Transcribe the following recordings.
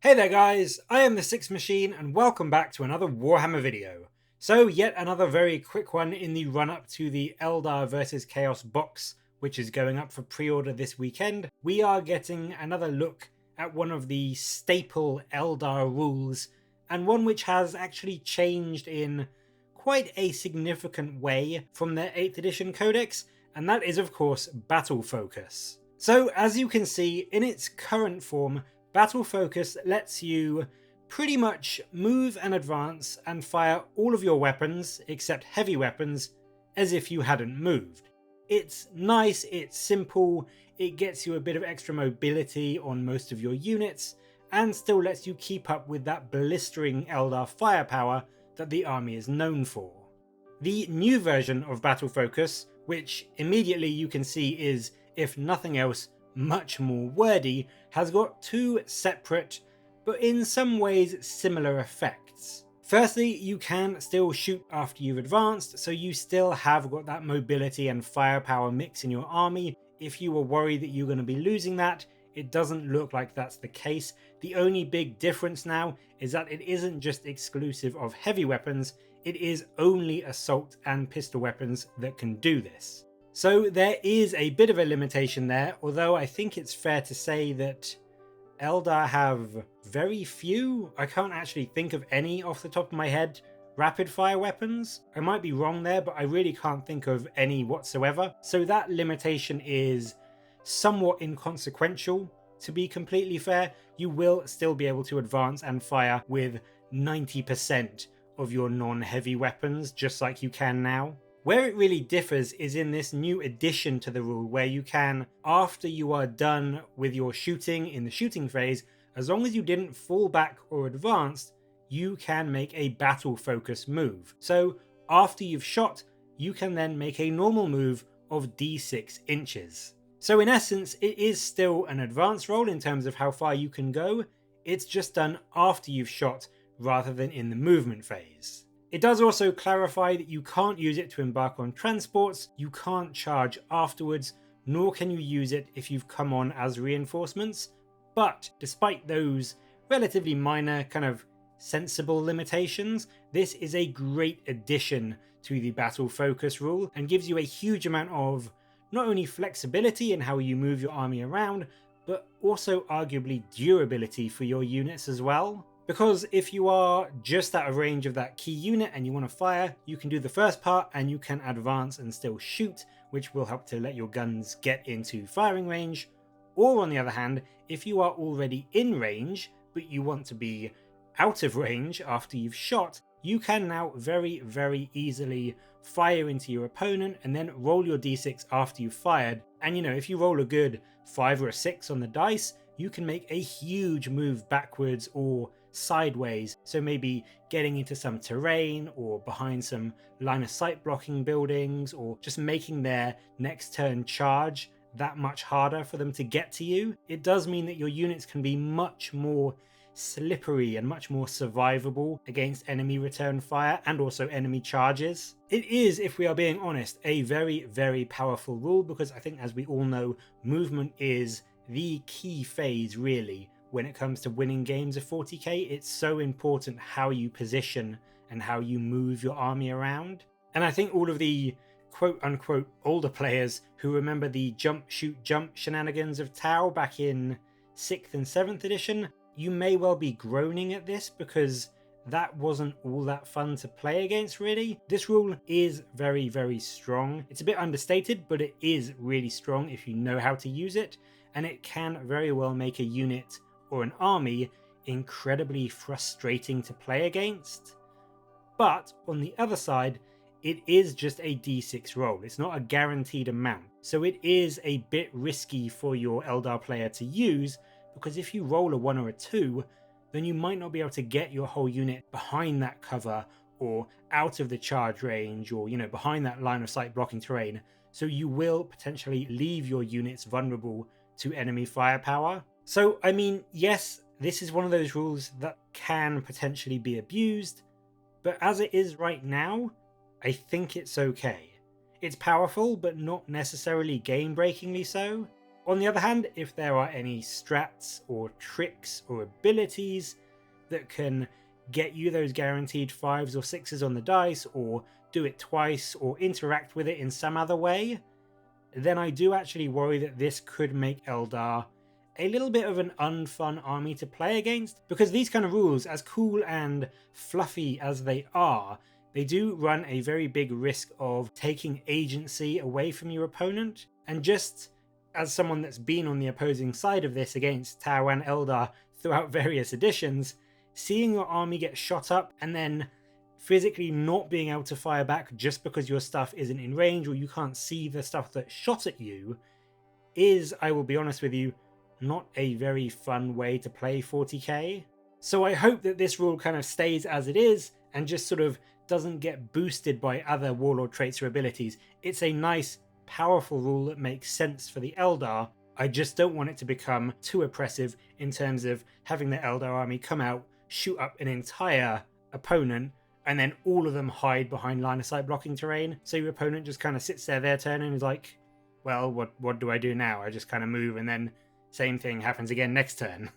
Hey there guys, I am the Six Machine and welcome back to another Warhammer video. So yet another very quick one in the run up to the Eldar vs Chaos box, which is going up for pre-order this weekend. We are getting another look at one of the staple Eldar rules, and one which has actually changed in quite a significant way from their 8th edition Codex, and that is of course battle focus. So as you can see, in its current form, Battle Focus lets you pretty much move and advance and fire all of your weapons, except heavy weapons, as if you hadn't moved. It's nice, it's simple, it gets you a bit of extra mobility on most of your units, and still lets you keep up with that blistering Eldar firepower that the army is known for. The new version of Battle Focus, which immediately you can see is, if nothing else, much more wordy, has got two separate, but in some ways similar effects. Firstly, you can still shoot after you've advanced, so you still have got that mobility and firepower mix in your army. If you were worried that you're going to be losing that, it doesn't look like that's the case. The only big difference now is that it isn't just exclusive of heavy weapons, it is only assault and pistol weapons that can do this. So there is a bit of a limitation there, although I think it's fair to say that Eldar have very few, I can't actually think of any off the top of my head, rapid fire weapons. I might be wrong there, but I really can't think of any whatsoever. So that limitation is somewhat inconsequential, to be completely fair. You will still be able to advance and fire with 90% of your non-heavy weapons, just like you can now. Where it really differs is in this new addition to the rule where you can, after you are done with your shooting in the shooting phase, as long as you didn't fall back or advanced, you can make a battle focus move. So after you've shot, you can then make a normal move of d6 inches. So in essence, it is still an advanced roll in terms of how far you can go, it's just done after you've shot rather than in the movement phase. It does also clarify that you can't use it to embark on transports, you can't charge afterwards, nor can you use it if you've come on as reinforcements. But despite those relatively minor, kind of sensible limitations, this is a great addition to the battle focus rule and gives you a huge amount of not only flexibility in how you move your army around, but also arguably durability for your units as well. Because if you are just out of range of that key unit and you want to fire, you can do the first part and you can advance and still shoot, which will help to let your guns get into firing range. Or on the other hand, if you are already in range, but you want to be out of range after you've shot, you can now very easily fire into your opponent and then roll your d6 after you've fired. And if you roll a good 5 or a 6 on the dice, you can make a huge move backwards or sideways, so maybe getting into some terrain or behind some line of sight blocking buildings, or just making their next turn charge that much harder for them to get to you. It does mean that your units can be much more slippery and much more survivable against enemy return fire and also enemy charges. It is, if we are being honest, a very powerful rule, because I think, as we all know, movement is the key phase really. When it comes to winning games of 40k, it's so important how you position and how you move your army around. And I think all of the quote-unquote older players who remember the jump, shoot, jump shenanigans of Tau back in 6th and 7th edition, you may well be groaning at this, because that wasn't all that fun to play against really. This rule is very strong. It's a bit understated, but it is really strong if you know how to use it, and it can very well make a unit or an army incredibly frustrating to play against. But on the other side, it is just a d6 roll. It's not a guaranteed amount, so it is a bit risky for your Eldar player to use, because if you roll a 1 or a 2, then you might not be able to get your whole unit behind that cover or out of the charge range, or behind that line of sight blocking terrain, so you will potentially leave your units vulnerable to enemy firepower. So, I mean, yes, this is one of those rules that can potentially be abused, but as it is right now, I think it's okay. It's powerful, but not necessarily game-breakingly so. On the other hand, if there are any strats or tricks or abilities that can get you those guaranteed 5s or 6s on the dice, or do it twice, or interact with it in some other way, then I do actually worry that this could make Eldar a little bit of an unfun army to play against, because these kind of rules, as cool and fluffy as they are, they do run a very big risk of taking agency away from your opponent. And just as someone that's been on the opposing side of this against Tau and Eldar throughout various editions, seeing your army get shot up and then physically not being able to fire back just because your stuff isn't in range or you can't see the stuff that shot at you is, I will be honest with you, not a very fun way to play 40k. So I hope that this rule kind of stays as it is and just sort of doesn't get boosted by other warlord traits or abilities. It's a nice, powerful rule that makes sense for the Eldar. I just don't want it to become too oppressive in terms of having the Eldar army come out, shoot up an entire opponent, and then all of them hide behind line of sight blocking terrain. So your opponent just kind of sits there their turn and is like, well, what do I do now? I just kind of move, and then same thing happens again next turn.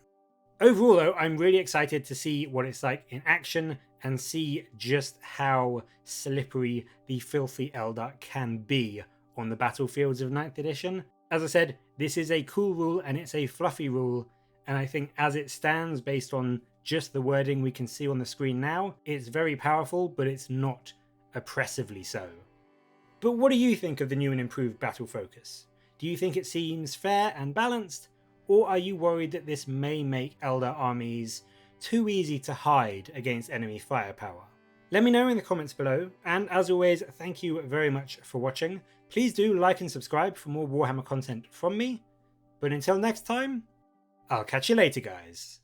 Overall though, I'm really excited to see what it's like in action and see just how slippery the filthy Eldar can be on the battlefields of 9th edition. As I said, this is a cool rule and it's a fluffy rule, and I think as it stands, based on just the wording we can see on the screen now, it's very powerful, but it's not oppressively so. But what do you think of the new and improved battle focus? Do you think it seems fair and balanced, or are you worried that this may make Eldar armies too easy to hide against enemy firepower? Let me know in the comments below, and as always, thank you very much for watching. Please do like and subscribe for more Warhammer content from me, but until next time, I'll catch you later, guys.